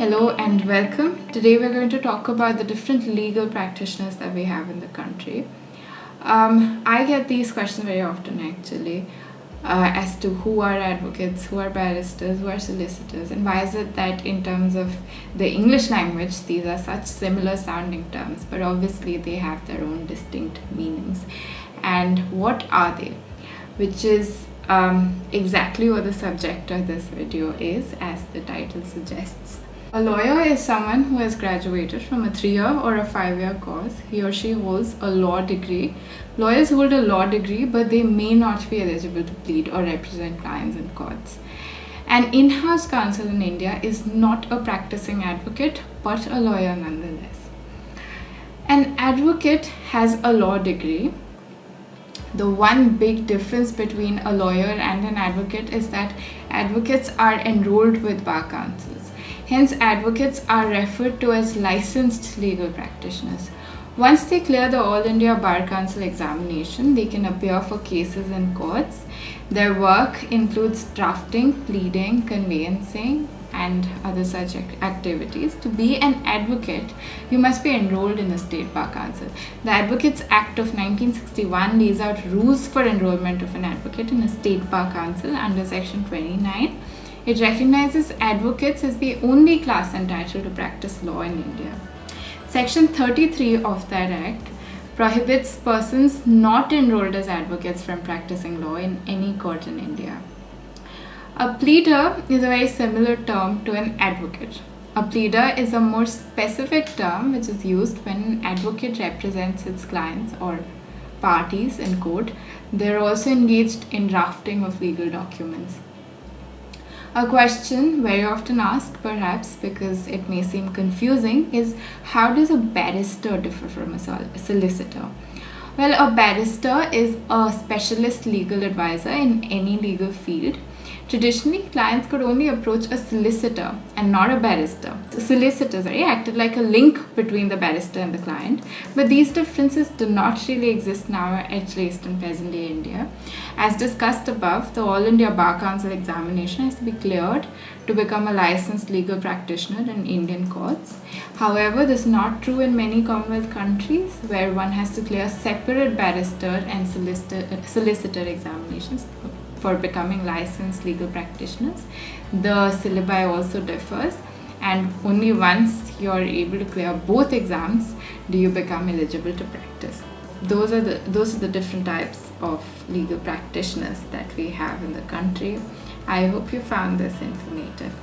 Hello and welcome. Today we're going to talk about the different legal practitioners that we have in the country. I get these questions very often actually as to who are advocates, who are barristers, who are solicitors, and why is it that in terms of the English language these are such similar sounding terms, but obviously they have their own distinct meanings. And what are they? Which is exactly what the subject of this video is, as the title suggests. A lawyer is someone who has graduated from a 3-year or a 5-year course. He or she holds a law degree. Lawyers hold a law degree, but they may not be eligible to plead or represent clients in courts. An in-house counsel in India is not a practicing advocate, but a lawyer nonetheless. An advocate has a law degree. The one big difference between a lawyer and an advocate is that advocates are enrolled with bar councils. Hence, advocates are referred to as licensed legal practitioners. Once they clear the All India Bar Council examination, they can appear for cases in courts. Their work includes drafting, pleading, conveyancing, and other such activities. To be an advocate, you must be enrolled in a state bar council. The Advocates Act of 1961 lays out rules for enrollment of an advocate in a state bar council under section 29. It recognizes advocates as the only class entitled to practice law in India. Section 33 of that act prohibits persons not enrolled as advocates from practicing law in any court in India. A pleader is a very similar term to an advocate. A pleader is a more specific term which is used when an advocate represents its clients or parties in court. They are also engaged in drafting of legal documents. A question very often asked, perhaps because it may seem confusing, is how does a barrister differ from a solicitor? Well, a barrister is a specialist legal advisor in any legal field. Traditionally, clients could only approach a solicitor and not a barrister. Solicitors acted like a link between the barrister and the client, but these differences do not really exist now, at least in present-day India. As discussed above, the All India Bar Council examination has to be cleared to become a licensed legal practitioner in Indian courts. However, this is not true in many Commonwealth countries, where one has to clear separate barrister and solicitor examinations for becoming licensed legal practitioners. The syllabi also differs, and only once you're able to clear both exams do you become eligible to practice. Those are the different types of legal practitioners that we have in the country. I hope you found this informative.